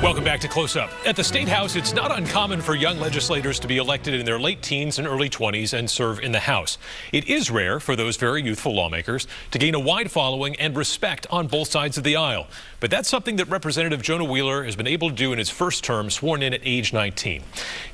Welcome back to Close Up. At the State House, it's not uncommon for young legislators to be elected in their late teens and early 20s and serve in the House. It is rare for those very youthful lawmakers to gain a wide following and respect on both sides of the aisle. But that's something that Representative Jonah Wheeler has been able to do in his first term, sworn in at age 19.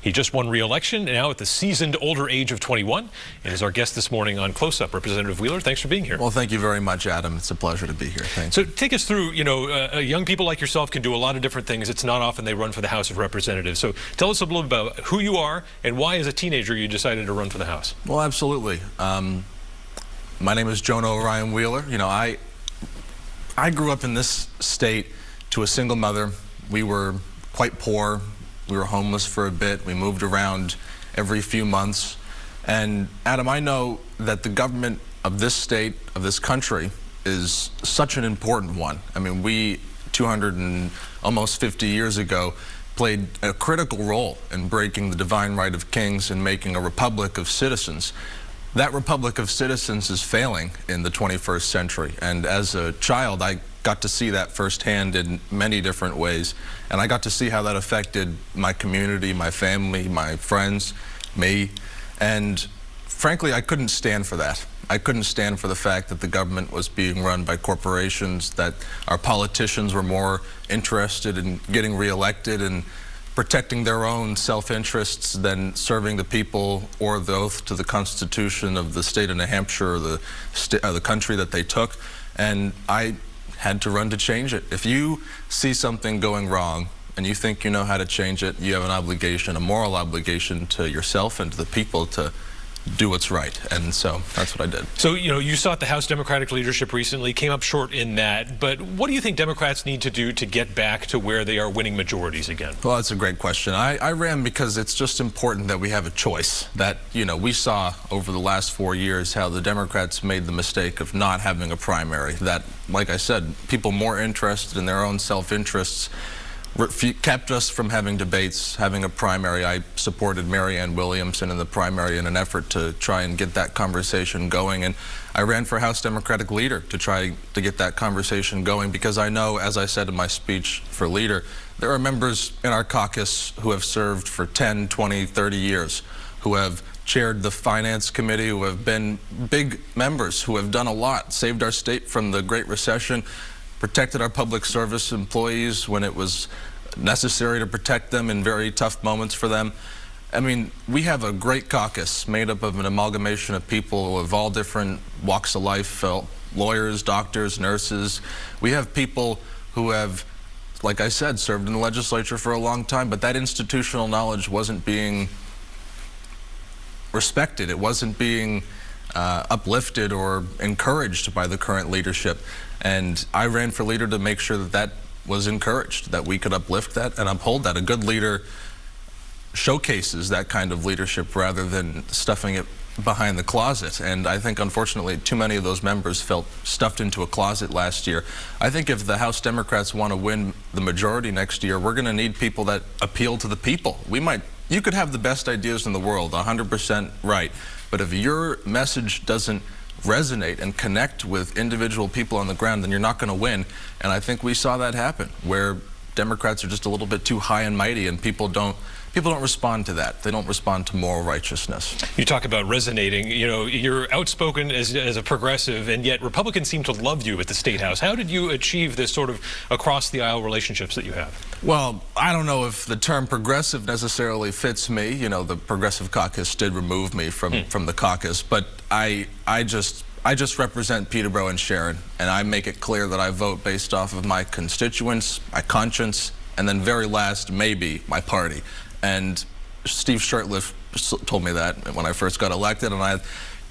He just won re-election, now at the seasoned older age of 21, and is our guest this morning on Close Up. Representative Wheeler, thanks for being here. Well, thank you very much, Adam. It's a pleasure to be here. Thanks. So take us through, young people like yourself can do a lot of different things. It's not often they run for the House of Representatives. So tell us a little about who you are and why, as a teenager, you decided to run for the House. Well, absolutely. My name is Jonah Orion Wheeler. I grew up in this state to a single mother. We were quite poor. We were homeless for a bit. We moved around every few months. And Adam, I know that the government of this state, of this country, is such an important one. I mean, we 250 years ago played a critical role in breaking the divine right of kings and making a republic of citizens. That republic of citizens is failing in the 21st century, and as a child I got to see that firsthand in many different ways, and I got to see how that affected my community, my family, my friends, me, and frankly I couldn't stand for that. I couldn't stand for the fact that the government was being run by corporations, that our politicians were more interested in getting reelected and protecting their own self-interests than serving the people or the oath to the Constitution of the state of New Hampshire or the country that they took. And I had to run to change it. If you see something going wrong and you think you know how to change it, you have an obligation, a moral obligation to yourself and to the people to do what's right, and so that's what I did. So, you sought the House Democratic leadership recently, came up short in that, but what do you think Democrats need to do to get back to where they are winning majorities again? Well, that's a great question. I ran because it's just important that we have a choice. That, we saw over the last 4 years how the Democrats made the mistake of not having a primary. That, like I said, people more interested in their own self-interests kept us from having debates, having a primary. I supported Marianne Williamson in the primary in an effort to try and get that conversation going, and I ran for House Democratic leader to try to get that conversation going, because I know, as I said in my speech for leader, there are members in our caucus who have served for 10, 20, 30 years, who have chaired the Finance Committee, who have been big members, who have done a lot, saved our state from the Great Recession, protected our public service employees when it was necessary to protect them in very tough moments for them. I mean, we have a great caucus made up of an amalgamation of people of all different walks of life, lawyers, doctors, nurses. We have people who have, like I said, served in the legislature for a long time, but that institutional knowledge wasn't being respected. It wasn't being uplifted or encouraged by the current leadership. And I ran for leader to make sure that that was encouraged, that we could uplift that and uphold that. A good leader showcases that kind of leadership rather than stuffing it behind the closet. And I think, unfortunately, too many of those members felt stuffed into a closet last year. I think if the House Democrats want to win the majority next year, we're going to need people that appeal to the people. You could have the best ideas in the world, 100% right, but if your message doesn't resonate and connect with individual people on the ground, then you're not going to win. And I think we saw that happen, where Democrats are just a little bit too high and mighty, and people don't respond to that. They don't respond to moral righteousness. You talk about resonating. You're outspoken as a progressive, and yet Republicans seem to love you at the State House. How did you achieve this sort of across-the-aisle relationships that you have? Well, I don't know if the term progressive necessarily fits me. The Progressive Caucus did remove me from the caucus, but I just represent Peterborough and Sharon, and I make it clear that I vote based off of my constituents, my conscience, and then very last, maybe, my party. And Steve Shurtleff told me that when I first got elected, and I,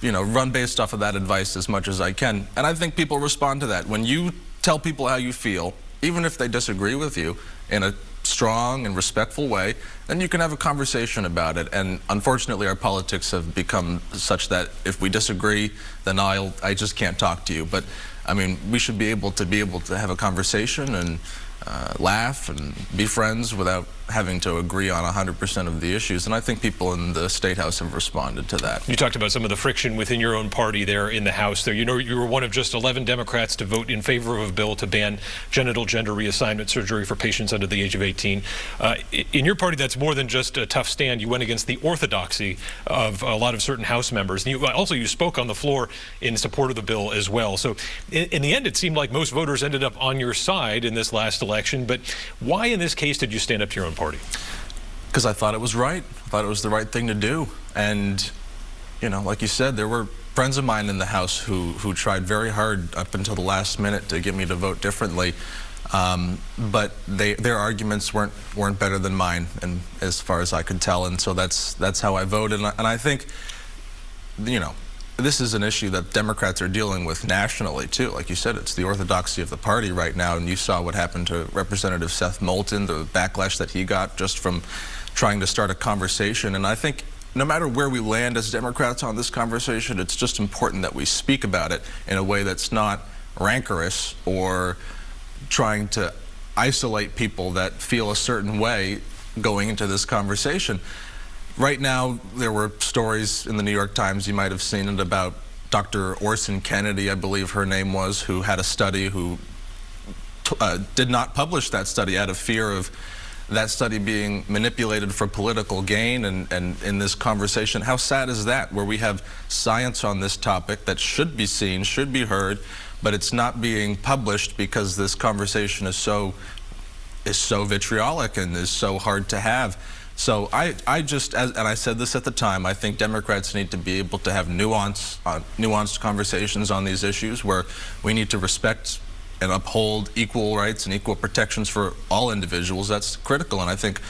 run based off of that advice as much as I can. And I think people respond to that. When you tell people how you feel, even if they disagree with you, in a strong and respectful way, then you can have a conversation about it. And unfortunately, our politics have become such that if we disagree, then I just can't talk to you. But I mean, we should be able to have a conversation and laugh and be friends without having to agree on 100% of the issues. And I think people in the State House have responded to that. You talked about some of the friction within your own party there in the House. There, you know, you were one of just 11 Democrats to vote in favor of a bill to ban genital gender reassignment surgery for patients under the age of 18. In your party, that's more than just a tough stand. You went against the orthodoxy of a lot of certain House members. And you spoke on the floor in support of the bill as well. So in the end, it seemed like most voters ended up on your side in this last election. But why in this case did you stand up to your own party? Because I thought it was right. I thought it was the right thing to do. And, you know, like you said, there were friends of mine in the House who tried very hard up until the last minute to get me to vote differently. But their arguments weren't better than mine, and as far as I could tell. And so that's how I voted. And I think, you know, this is an issue that Democrats are dealing with nationally, too. Like you said, it's the orthodoxy of the party right now, and you saw what happened to Representative Seth Moulton, the backlash that he got just from trying to start a conversation. And I think no matter where we land as Democrats on this conversation, it's just important that we speak about it in a way that's not rancorous or trying to isolate people that feel a certain way going into this conversation. Right now, there were stories in the New York Times, you might have seen it, about Dr. Orson Kennedy, I believe her name was, who had a study, who did not publish that study out of fear of that study being manipulated for political gain. And in this conversation, how sad is that, where we have science on this topic that should be seen, should be heard, but it's not being published because this conversation is so vitriolic and is so hard to have. So I just, and I said this at the time, I think Democrats need to be able to have nuanced conversations on these issues, where we need to respect and uphold equal rights and equal protections for all individuals. That's critical, and I think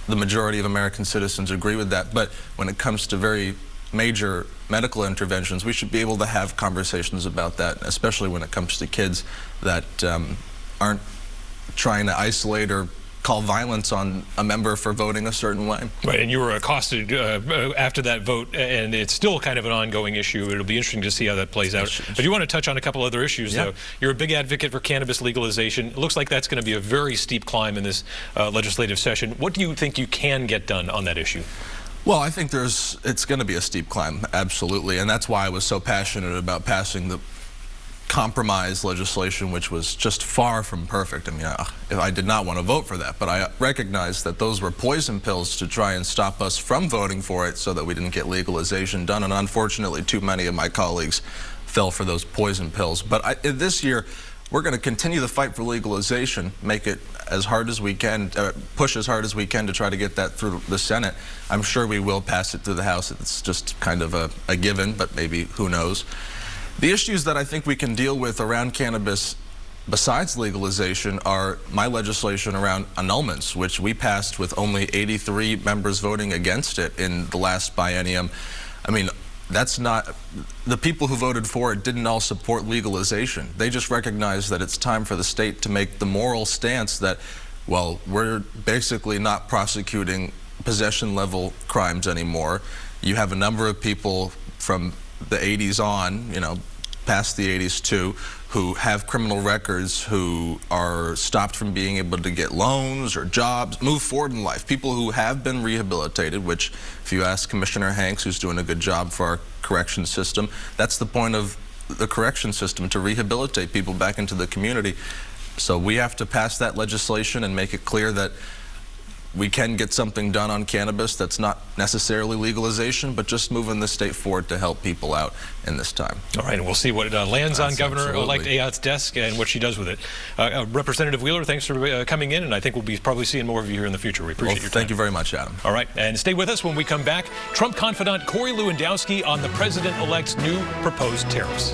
the majority of American citizens agree with that. But when it comes to very major medical interventions, we should be able to have conversations about that, especially when it comes to kids that aren't trying to isolate or call violence on a member for voting a certain way. Right, and you were accosted after that vote, and it's still kind of an ongoing issue. It'll be interesting to see how that plays out. But you want to touch on a couple other issues, though. You're a big advocate for cannabis legalization. It looks like that's going to be a very steep climb in this legislative session. What do you think you can get done on that issue? Well, I think it's going to be a steep climb, absolutely, and that's why I was so passionate about passing the compromise legislation, which was just far from perfect. I mean, I did not want to vote for that, but I recognized that those were poison pills to try and stop us from voting for it so that we didn't get legalization done, and unfortunately too many of my colleagues fell for those poison pills. But this year, we're going to continue the fight for legalization, make it as hard as we can, push as hard as we can to try to get that through the Senate. I'm sure we will pass it through the House. It's just kind of a given, but maybe who knows. The issues that I think we can deal with around cannabis besides legalization are my legislation around annulments, which we passed with only 83 members voting against it in the last biennium. I mean, that's not, the people who voted for it didn't all support legalization. They just recognized that it's time for the state to make the moral stance that, well, we're basically not prosecuting possession level crimes anymore. You have a number of people from the 80s on, you know, past the 80s too, who have criminal records, who are stopped from being able to get loans or jobs, move forward in life. People who have been rehabilitated, which if you ask Commissioner Hanks, who's doing a good job for our correction system, that's the point of the correction system, to rehabilitate people back into the community. So we have to pass that legislation and make it clear that we can get something done on cannabis that's not necessarily legalization, but just moving the state forward to help people out in this time. All right, and we'll see what lands on Governor-elect Ayotte's desk and what she does with it. Representative Wheeler, thanks for coming in, and I think we'll be probably seeing more of you here in the future. We appreciate your time. Thank you very much, Adam. All right, and stay with us when we come back. Trump confidant Corey Lewandowski on the president-elect's new proposed tariffs.